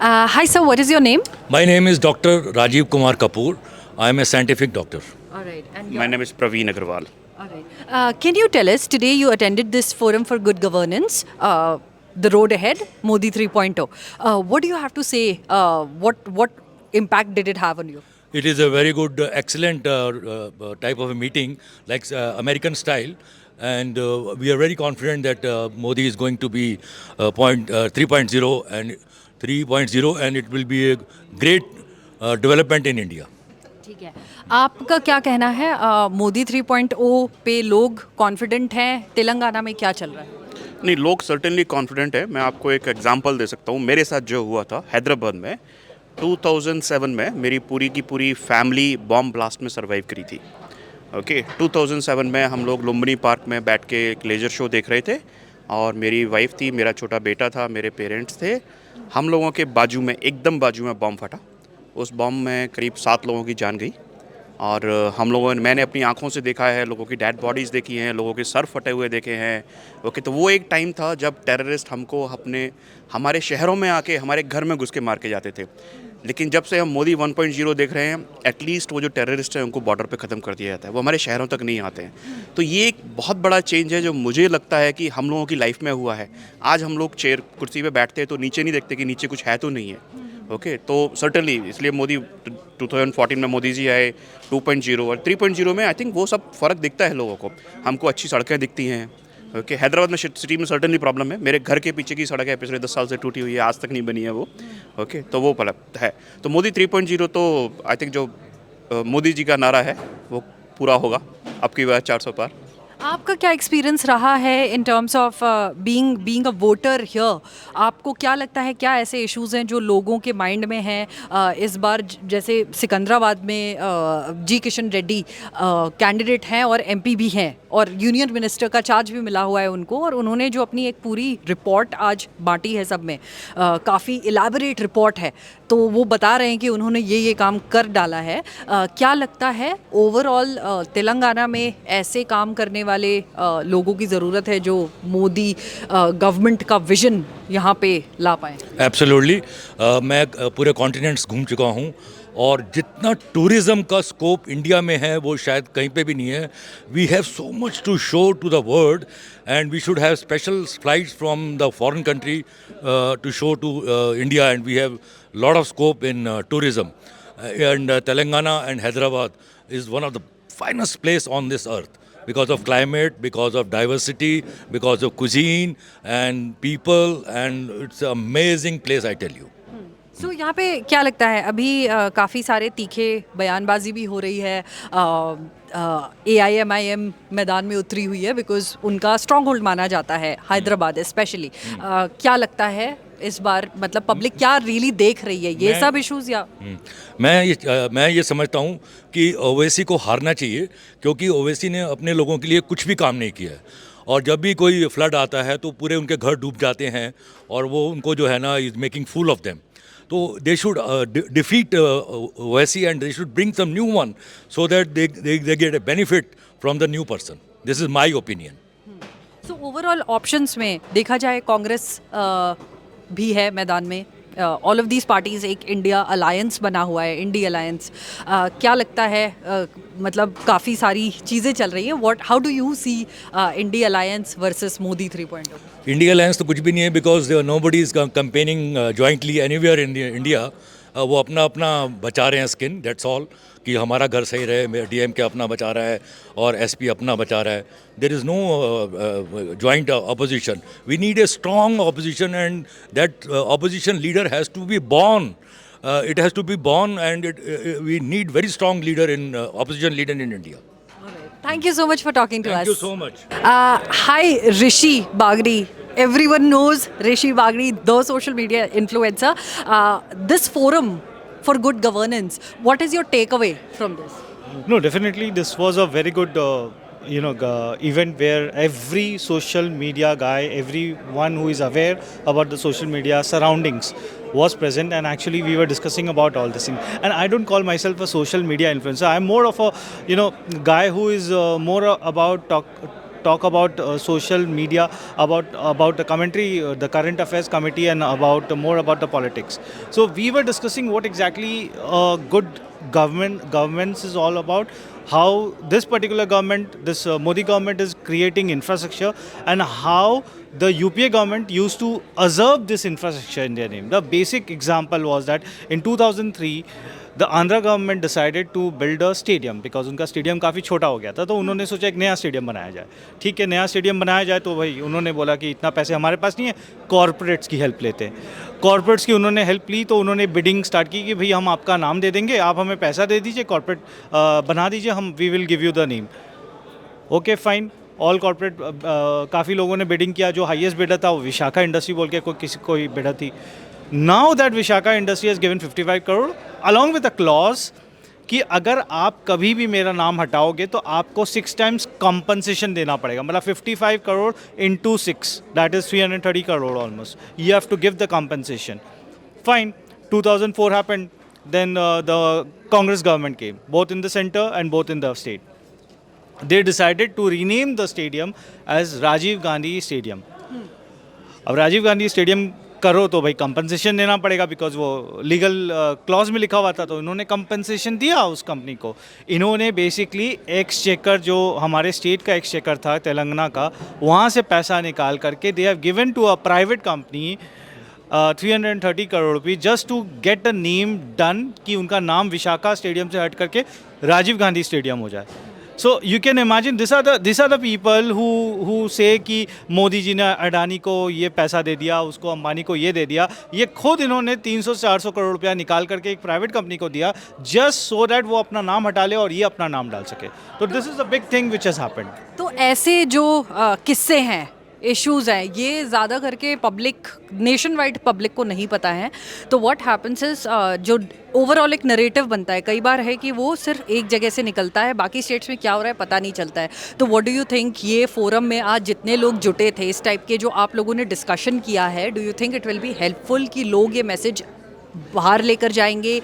Hi, sir. What is your name? My name is Dr. Rajiv Kumar Kapoor. I am a scientific doctor. All right. And My name is Praveen Agarwal. All right. Can you tell us today you attended this forum for good governance, the road ahead, Modi 3.0. What do you have to say? What impact did it have on you? It is a very good, excellent type of a meeting, like American style. And we are very confident that Modi is going to be 3.0 and 3.0, and it will be a great development in India. ठीक है. आपका क्या कहना है? मोदी 3.0 पे लोग confident हैं. तेलंगाना में क्या चल रहा है? नहीं, लोग सर्टेनली कॉन्फिडेंट है. मैं आपको एक एग्जांपल दे सकता हूँ. मेरे साथ जो हुआ था हैदराबाद में 2007 में, मेरी पूरी की पूरी फैमिली बॉम्ब ब्लास्ट में सर्वाइव करी थी. ओके, 2007 में हम लोग लुम्बिनी पार्क में बैठ के एक लेजर शो देख रहे थे और मेरी वाइफ थी, मेरा छोटा बेटा था, मेरे पेरेंट्स थे. हम लोगों के बाजू में, एकदम बाजू में बॉम्ब फटा. उस बॉम्ब में करीब 7 लोगों की जान गई और हम लोगों ने, मैंने अपनी आंखों से देखा है, लोगों की डेड बॉडीज़ देखी हैं, लोगों के सर फटे हुए देखे हैं. ओके, तो वो एक टाइम था जब टेररिस्ट हमको हमारे शहरों में आके हमारे घर में घुस के मार के जाते थे. लेकिन जब से हम मोदी 1.0 देख रहे हैं, एटलीस्ट वो जो टेररिस्ट हैं उनको बॉर्डर पे ख़त्म कर दिया जाता है, वो हमारे शहरों तक नहीं आते हैं. तो ये एक बहुत बड़ा चेंज है जो मुझे लगता है कि हम लोगों की लाइफ में हुआ है. आज हम लोग चेयर कुर्सी पे बैठते हैं तो नीचे नहीं देखते कि नीचे कुछ है तो नहीं है. ओके, तो सर्टनली इसलिए मोदी 2014 में मोदी जी आए, 2.0 और 3.0 में आई थिंक वो सब फ़र्क दिखता है लोगों को. हमको अच्छी सड़कें दिखती हैं. ओके, हैदराबाद में सिटी में सर्टनली प्रॉब्लम है. मेरे घर के पीछे की सड़क है, पिछले 10 साल से टूटी हुई है, आज तक नहीं बनी है वो. ओके, तो वो पलट है. तो मोदी 3.0 तो आई थिंक जो मोदी जी का नारा है वो पूरा होगा अब की बार 400 पार. आपका क्या एक्सपीरियंस रहा है in terms of being a voter here? आपको क्या लगता है, क्या ऐसे इश्यूज़ हैं जो लोगों के माइंड में हैं? इस बार जैसे सिकंदराबाद में जी किशन रेड्डी कैंडिडेट हैं और एमपी भी हैं और यूनियन मिनिस्टर का चार्ज भी मिला हुआ है उनको, और उन्होंने जो अपनी एक पूरी रिपोर्ट आज बांटी है सब में, काफ़ी इलेबोरेट रिपोर्ट है, तो वो बता रहे हैं कि उन्होंने ये काम कर डाला है. क्या लगता है ओवरऑल तेलंगाना में ऐसे काम करने वाले लोगों की ज़रूरत है जो मोदी गवर्नमेंट का विजन यहाँ पे ला पाए? एब्सोल्युटली. मैं पूरे कॉन्टिनेंट्स घूम चुका हूँ और जितना टूरिज़्म का स्कोप इंडिया में है वो शायद कहीं पे भी नहीं है. We have so much to show to the world and we should have special flights from the foreign country to show to India, and we have lot of scope in tourism, and Telangana and Hyderabad is one of the finest place on this earth because of climate, because of diversity, because of cuisine and people, and it's an amazing place, I tell you. सो यहाँ पे क्या लगता है, अभी काफ़ी सारे तीखे बयानबाजी भी हो रही है. AIMIM मैदान में उतरी हुई है बिकॉज उनका स्ट्रॉन्ग होल्ड माना जाता है हैदराबाद स्पेशली. क्या लगता है इस बार, मतलब पब्लिक क्या रियली देख रही है ये सब इश्यूज? या मैं ये समझता हूँ कि ओवैसी को हारना चाहिए, क्योंकि ओवैसी ने अपने लोगों के लिए कुछ भी काम नहीं किया है. और जब भी कोई फ्लड आता है तो पूरे उनके घर डूब जाते हैं और वो उनको जो है ना is making fool of them. So they should defeat Owaisi and they should bring some new one so that they get a benefit from the new person. This is my opinion. So overall options में देखा जाए कांग्रेस भी है मैदान में. All of these parties एक India alliance बना हुआ है, इंडी अलायंस. क्या लगता है, मतलब काफ़ी सारी चीज़ें चल रही हैं. How do you see INDI alliance versus Modi 3.0? India alliance तो कुछ भी नहीं है, because nobody is campaigning jointly anywhere in India. वो अपना अपना बचा रहे हैं स्किन, दैट्स ऑल, कि हमारा घर सही रहे. DMK अपना बचा रहा है और SP अपना बचा रहा है. There is no joint opposition. We need a strong opposition and that opposition leader has to be born. It has to be born, and we need very strong leader in opposition leader in India. Thank you so much for talking to us. Thank you so much. Hi, Rishi Bagri. Everyone knows Rishi Bagri, the social media influencer. This forum for good governance, what is your takeaway from this? No, definitely this was a very good event where every social media guy, everyone who is aware about the social media surroundings was present, and actually we were discussing about all this thing. And I don't call myself a social media influencer. I'm more of a guy who is more about talk about social media, about the commentary, the current affairs committee, and about more about the politics. So we were discussing what exactly good governance is all about, how this particular government, this Modi government is creating infrastructure, and how the UPA government used to usurp this infrastructure in their name. The basic example was that in 2003 the Andhra government decided to build a stadium because उनका stadium काफ़ी छोटा हो गया था, तो उन्होंने सोचा एक नया स्टेडियम बनाया जाए. ठीक है, नया स्टेडियम बनाया जाए, तो भाई उन्होंने बोला कि इतना पैसे हमारे पास नहीं है, कॉरपोरेट्स की हेल्प लेते हैं. कॉरपोरेट्स की उन्होंने हेल्प ली, तो उन्होंने बिडिंग स्टार्ट की कि भाई हम आपका नाम दे देंगे, आप हमें पैसा दे दीजिए, कॉरपोरेट बना दीजिए, हम we will give you the name. Okay fine, all corporate, काफ़ी लोगों ने बिडिंग किया. जो हाईएस्ट बिडर था वो विशाखा इंडस्ट्री बोल के कोई बिडर थी. Now that Vishaka Industry has given 55 crore along with a clause कि अगर आप कभी भी मेरा नाम हटाओगे तो आपको 6 times compensation देना पड़ेगा. मतलब 55 crore into 6, that is 330 crore almost. You have to give the compensation. Fine. 2004 happened. Then the Congress government came, both in the center and both in the state. They decided to rename the stadium as Rajiv Gandhi Stadium. अब Rajiv Gandhi stadium करो तो भाई compensation देना पड़ेगा, because वो legal clause में लिखा हुआ था, तो इन्होंने कंपनसेशन दिया उस कंपनी को. इन्होंने बेसिकली एक्सचेकर, जो हमारे स्टेट का एक्सचेकर था तेलंगाना का, वहाँ से पैसा निकाल करके they have given to a private company 330 crore रुपये just to get a name done कि उनका नाम विशाखा स्टेडियम से हट करके राजीव गांधी स्टेडियम हो जाए. So you can imagine these are the people who say कि मोदी जी ने अडानी को ये पैसा दे दिया, उसको अंबानी को ये दे दिया. ये खुद इन्होंने 300-400 करोड़ रुपया निकाल करके एक प्राइवेट कंपनी को दिया जस्ट सो दैट वो अपना नाम हटा ले और ये अपना नाम डाल सके. तो this is a big thing which has happened. तो ऐसे जो किस्से हैं, इश्यूज़ हैं, ये ज़्यादा करके पब्लिक, नेशन वाइड पब्लिक को नहीं पता है. तो व्हाट हैपेंस इज, जो ओवरऑल एक नरेटिव बनता है कई बार है कि वो सिर्फ एक जगह से निकलता है, बाकी स्टेट्स में क्या हो रहा है पता नहीं चलता है. तो व्हाट डू यू थिंक, ये फोरम में आज जितने लोग जुटे थे, इस टाइप के जो आप लोगों ने डिस्कशन किया है, do you think it will be helpful कि लोग ये मैसेज बाहर लेकर जाएंगे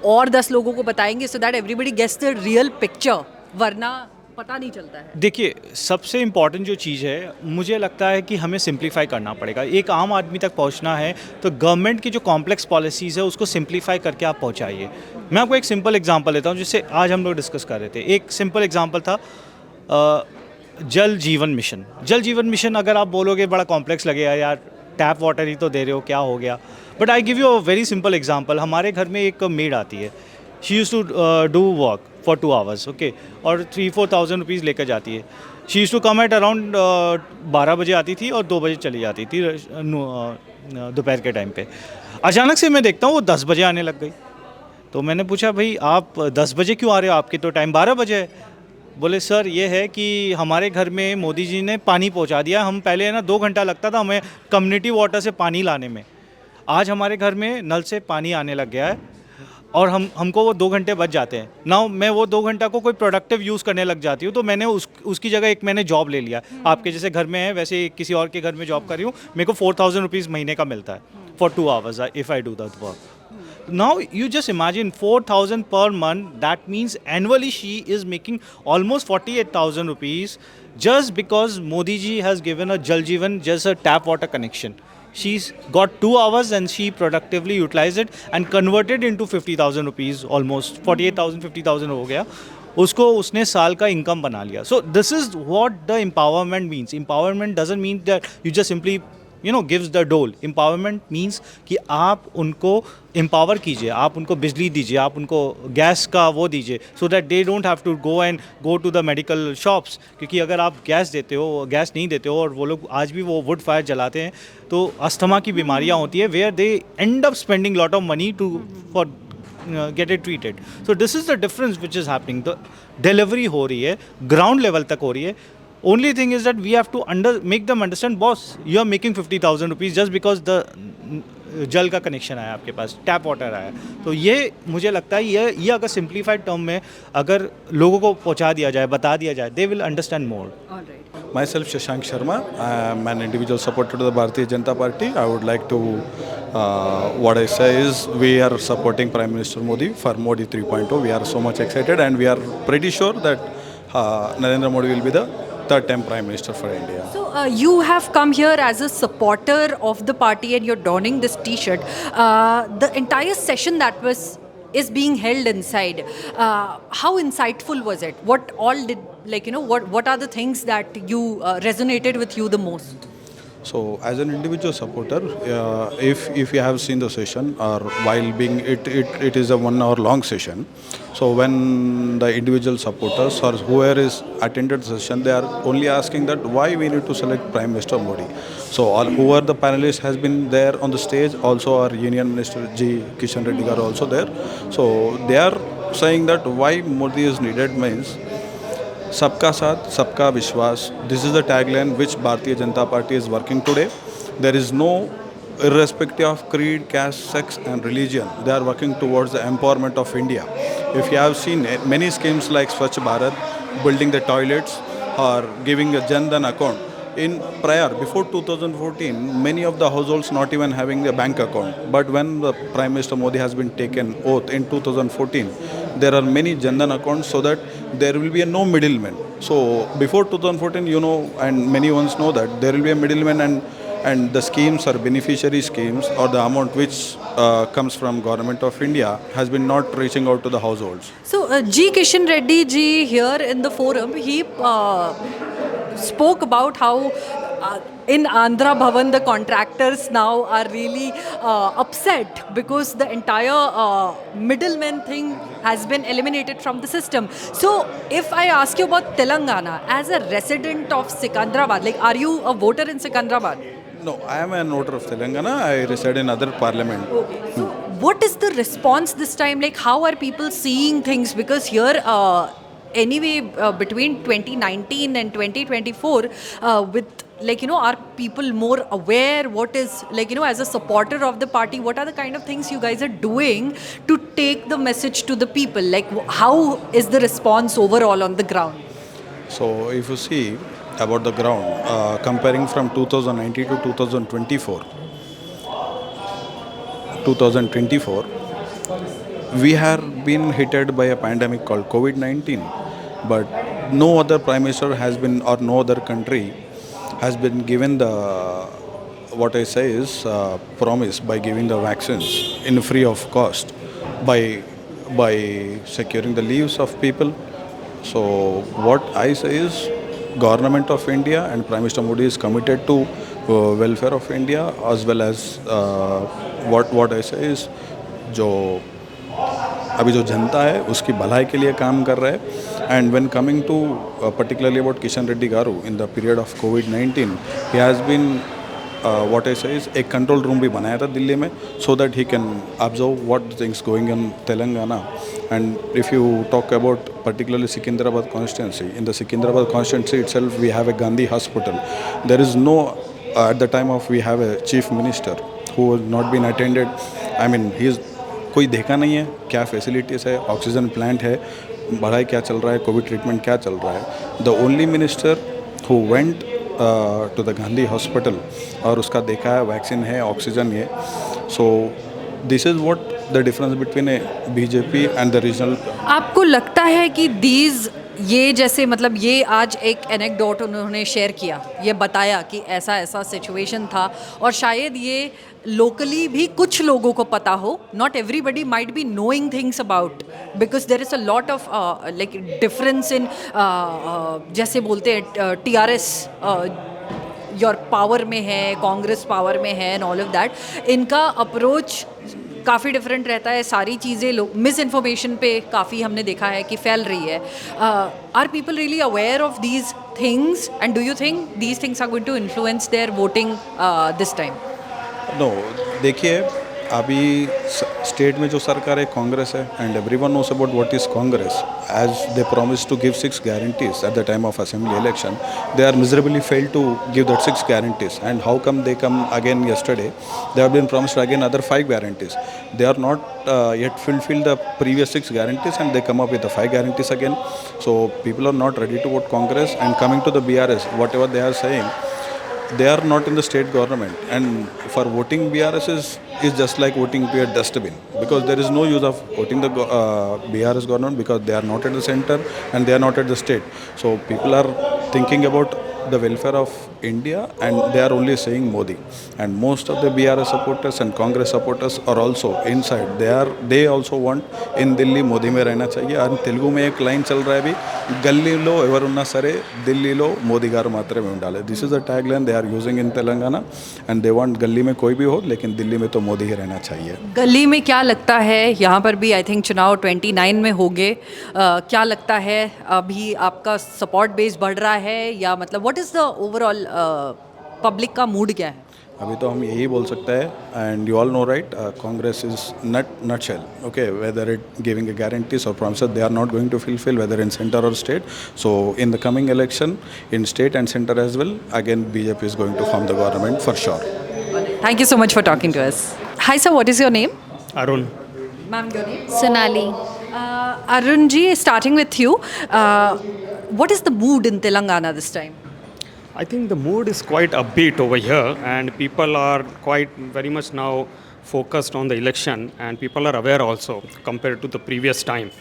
और 10 लोगों को बताएंगे so that everybody gets the real picture, वरना पता नहीं चलता है? देखिए, सबसे इम्पॉर्टेंट जो चीज़ है, मुझे लगता है कि हमें सिंप्लीफाई करना पड़ेगा. एक आम आदमी तक पहुंचना है तो गवर्नमेंट की जो कॉम्प्लेक्स पॉलिसीज़ है उसको सिंप्लीफाई करके आप पहुंचाइए. मैं आपको एक सिंपल एग्जांपल देता हूं जिससे आज हम लोग डिस्कस कर रहे थे. एक सिंपल एग्जांपल था जल जीवन मिशन. जल जीवन मिशन अगर आप बोलोगे बड़ा कॉम्प्लेक्स लगेगा, यार टैप वाटर ही तो दे रहे हो, क्या हो गया. But I give you a very simple example. हमारे घर में एक मेड आती है, she used to do work for 2 hours, okay, और 3-4,000 रुपीज़ लेकर जाती है. She used to come at around 12 बजे आती थी और 2 बजे चली जाती थी दोपहर के टाइम पे. अचानक से मैं देखता हूँ वो 10 बजे आने लग गई. तो मैंने पूछा, भाई आप 10 बजे क्यों आ रहे हो, आपके तो टाइम 12 बजे है. बोले सर ये है कि हमारे घर में मोदी जी ने पानी पहुँचा दिया. हम पहले है ना 2 घंटा लगता था हमें कम्युनिटी वाटर से पानी लाने में, आज हमारे घर में नल से पानी आने लग गया है और हमको वो 2 घंटे बच जाते हैं. नाउ मैं वो 2 घंटा को कोई प्रोडक्टिव यूज़ करने लग जाती हूँ, तो मैंने उसकी जगह एक मैंने जॉब ले लिया. आपके जैसे घर में है वैसे किसी और के घर में जॉब कर रही हूँ, मेरे को 4,000 रुपीज़ महीने का मिलता है for 2 hours if I do that work. Now you just imagine 4,000 per month. That means annually she is making almost 48,000 rupees just because Modi ji has given a Jal Jeevan, just a tap water connection. She's got 2 hours and she productively utilized it and converted into 50,000 rupees, almost 48,000 50,000 हो गया. उसको उसने साल का income बना लिया. So this is what the empowerment means. Empowerment doesn't mean that you just simply gives the dole. Empowerment means कि आप उनको empower कीजिए, आप उनको बिजली दीजिए, आप उनको गैस का वो दीजिए, so that they don't have to go to the medical shops. क्योंकि अगर आप गैस देते हो, गैस नहीं देते हो और वो लोग आज भी वो वुड फायर जलाते हैं, तो अस्थमा की बीमारियाँ होती है, where they end up spending lot of money for get it treated. So this is the difference which is happening. तो डिलीवरी हो रही है, ग्राउंड लेवल तक हो रही है. Only thing is that we have to make them understand, boss, you are making 50,000 rupees just because the जल का कनेक्शन आया आपके पास, टैप वाटर आया. तो ये मुझे लगता है ये अगर सिंप्लीफाइड टर्म में अगर लोगों को पहुंचा दिया जाए, बता दिया जाए, they will understand more. Myself Shashank Sharma. I am an individual supporter to the Bharatiya Janata Party. I would like to, what I say is, we are supporting Prime Minister Modi for Modi 3.0. We are so much excited and we are pretty sure that Narendra Modi will be the third time Prime Minister for India. So you have come here as a supporter of the party and you're donning this T-shirt. The entire session that is being held inside. How insightful was it? What all did what are the things that you resonated with you the most? So, as an individual supporter, if you have seen the session, or while being it is a 1 hour long session. So, when the individual supporters or whoever is attended the session, they are only asking that why we need to select Prime Minister Modi. So, all whoever the panelists has been there on the stage, also our Union Minister G. Kishan Reddy are also there. So, they are saying that why Modi is needed means सबका साथ सबका विश्वास. This is the tagline which Bharatiya Janata Party is working today. There is no, irrespective of creed, caste, sex and religion, they are working towards the empowerment of India. If you have seen many schemes like Swachh Bharat, building the toilets or giving a Jan Dhan account, in before 2014, many of the households not even having a bank account. But when the Prime Minister Modi has been taken oath in 2014, there are many Jan Dhan accounts so that there will be no middleman. So before 2014, and many ones know that there will be a middleman, and the schemes or beneficiary schemes or the amount which comes from Government of India has been not reaching out to the households. So G. Kishan Reddy ji here in the forum, he spoke about how in Andhra Bhavan the contractors now are really upset because the entire middleman thing has been eliminated from the system. So if I ask you about Telangana, as a resident of Sikandrabad, are you a voter in Sikandrabad? No, I am an voter of Telangana. I reside in other parliament. Okay. So what is the response this time? How are people seeing things? Because here anyway between 2019 and 2024 with are people more aware? What is as a supporter of the party, what are the kind of things you guys are doing to take the message to the people? How is the response overall on the ground? So if you see about the ground, comparing from 2019 to 2024, we have been hit by a pandemic called COVID-19, but no other Prime Minister has been, or no other country has been given the, what I say is, promise by giving the vaccines in free of cost, by securing the lives of people. So what I say is, Government of India and Prime Minister Modi is committed to welfare of India, as well as what I say is, जो अभी जो जनता है उसकी भलाई के लिए काम कर रहा है. And when coming to particularly about Kishan Reddy Garu, in the period of COVID-19, he has been what I say is एक control room भी बनाया था दिल्ली में, so that he can observe what things going on in Telangana. And if you talk about particularly Secunderabad constituency, in the Secunderabad constituency itself we have a Gandhi hospital. There is no, at the time of we have a chief minister who has not been attended. I mean, he is कोई देखा नहीं है क्या facilities है, oxygen plant है, बढ़ाई क्या चल रहा है, कोविड ट्रीटमेंट क्या चल रहा है. The only minister who went to the Gandhi hospital और उसका देखा है वैक्सीन है, ऑक्सीजन है. So this is what the difference between a BJP and the regional. आपको लगता है कि ये जैसे ये आज एक एनेक्डोट उन्होंने शेयर किया, ये बताया कि ऐसा ऐसा सिचुएशन था, और शायद ये लोकली भी कुछ लोगों को पता हो, not everybody might be knowing things about, because there is a lot of difference in, जैसे बोलते हैं TRS योर पावर में है, कांग्रेस पावर में है एंड ऑल ऑफ दैट. इनका अप्रोच काफ़ी डिफरेंट रहता है. सारी चीज़ें लोग मिस इन्फॉर्मेशन पे काफ़ी हमने देखा है कि फैल रही है. Are people really aware of these things, and do you think these things are going to influence their voting this time? No, देखिए अभी स्टेट में जो सरकार है कांग्रेस है, and everyone knows about what is Congress. As they promise to give 6 guarantees at the time of assembly election, they are miserably failed to give that 6 guarantees. And how come they come again yesterday? They have been promised again other 5 guarantees. They are not yet fulfilled the previous 6 guarantees, and they come up with the 5 guarantees again. So people are not ready to vote Congress. And coming to the BRS, whatever they are saying, they are not in the state government, and for voting BRS is just like voting to a dustbin, because there is no use of voting the BRS government, because they are not at the center and they are not at the state. So people are thinking about the welfare of India, and they are only saying Modi. And most of the BRS supporters and Congress supporters are also inside. They also want in Delhi Modi में रहना चाहिए. और तेलुगु में एक line चल रहा है अभी, गल्लीलो एवरुन्ना सरे दिल्लीलो मोदी गारू मात्रे में डाले. This is the tagline they are using in Telangana, and they want गली में कोई भी हो लेकिन दिल्ली में तो मोदी ही रहना चाहिए. गली में क्या लगता है, यहाँ पर भी आई थिंक चुनाव 29 में होंगे, क्या लगता है अभी आपका सपोर्ट बेस बढ़ रहा है या मतलब what is the overall public का मूड क्या है? अभी तो हम यही बोल सकते हैं, and you all know right, Congress is nutshell, okay, whether it giving a guarantees or promises they are not going to fulfill, whether in center or state. So in the coming election in state and center as well, again BJP is going to form the government for sure. Thank you so much for talking to us. Hi sir, what is your name? Arun. Ma'am, your name? Sonali. Arun ji, starting with you, what is the mood in Telangana this time? I think the mood is quite upbeat over here, and people are quite very much now focused on the election, and people are aware also compared to the previous time.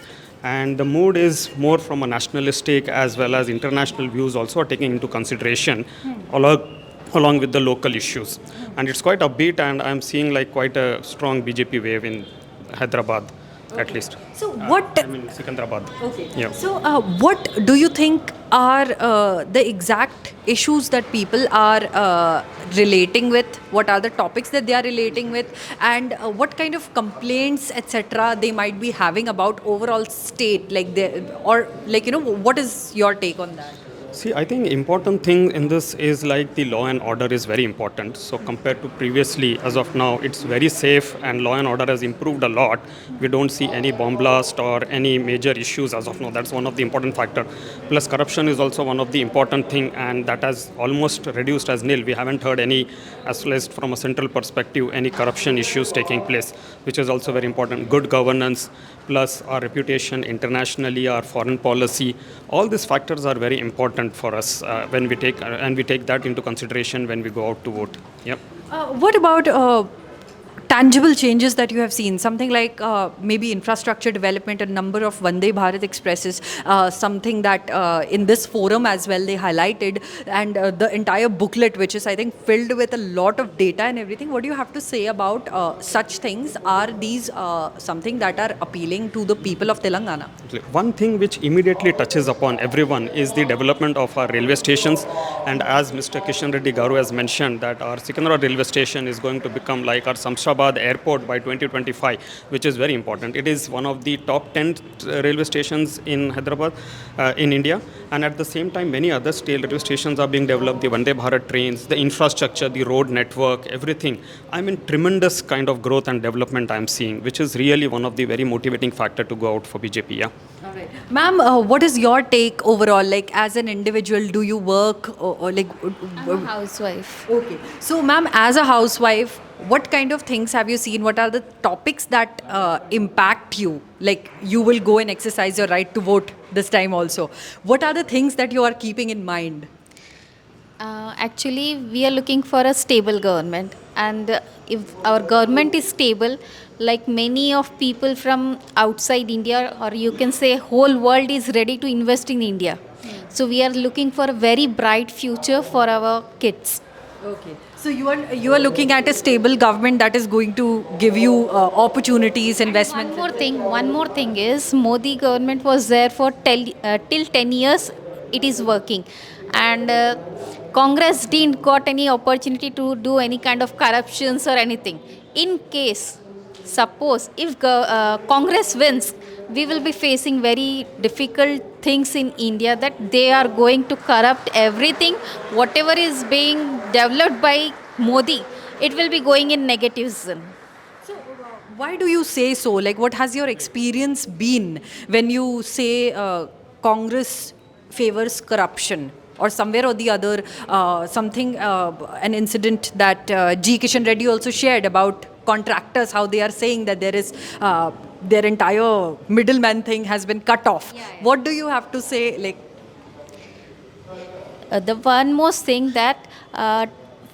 And the mood is more from a nationalistic as well as international views also are taken into consideration along with the local issues. And it's quite upbeat, and I'm seeing like quite a strong BJP wave in Hyderabad. At least. So what? I mean Secunderabad. Okay. Yeah. So what do you think are the exact issues that people are relating with? What are the topics that they are relating with? And what kind of complaints, etc., they might be having about overall state, like or like what is your take on that? See, I think important thing in this is like the law and order is very important. So compared to previously, as of now, it's very safe and law and order has improved a lot. We don't see any bomb blast or any major issues as of now. That's one of the important factor. Plus corruption is also one of the important thing, and that has almost reduced as nil. We haven't heard any, as well as from a central perspective, any corruption issues taking place, which is also very important. Good governance, plus our reputation internationally, our foreign policy, all these factors are very important for us when we take that into consideration when we go out to vote. Yep. What about tangible changes that you have seen? Something like maybe infrastructure development, a number of Vande Bharat Expresses, something that in this forum as well they highlighted, and the entire booklet, which is I think filled with a lot of data and everything. What do you have to say about such things? Are these something that are appealing to the people of Telangana? One thing which immediately touches upon everyone is the development of our railway stations, and as Mr. Kishan Reddy Garu has mentioned, that our Secunderabad railway station is going to become like our Samshabad airport by 2025, which is very important. It is one of the top 10 railway stations in Hyderabad, in India, and at the same time many other railway stations are being developed, the Vande Bharat trains, the infrastructure, the road network, everything. I mean tremendous kind of growth and development I'm seeing, which is really one of the very motivating factor to go out for BJP. Yeah. All right. Ma'am, what is your take overall? Like as an individual, do you work or like? I'm a housewife. Okay. So, ma'am, as a housewife, what kind of things have you seen? What are the topics that impact you? Like you will go and exercise your right to vote this time also. What are the things that you are keeping in mind? Actually, we are looking for a stable government, and if our government is stable, like many of people from outside India, or you can say whole world is ready to invest in India. So we are looking for a very bright future for our kids. Okay. So you are looking at a stable government that is going to give you opportunities, investment. One more thing is Modi government was there for till 10 years. It is working, and Congress didn't got any opportunity to do any kind of corruptions or anything. In case, suppose if Congress wins, we will be facing very difficult things in India, that they are going to corrupt everything. Whatever is being developed by Modi, it will be going in negative zone. So why do you say so? Like what has your experience been when you say Congress favors corruption? Or somewhere or the other, an incident that G. Kishan Reddy also shared about contractors, how they are saying that there is their entire middleman thing has been cut off. Yeah. What do you have to say? Like, The one most thing that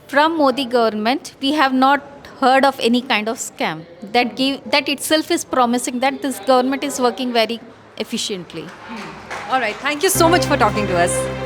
from Modi government, we have not heard of any kind of scam. That itself is promising that this government is working very efficiently. all right, thank you so much for talking to us.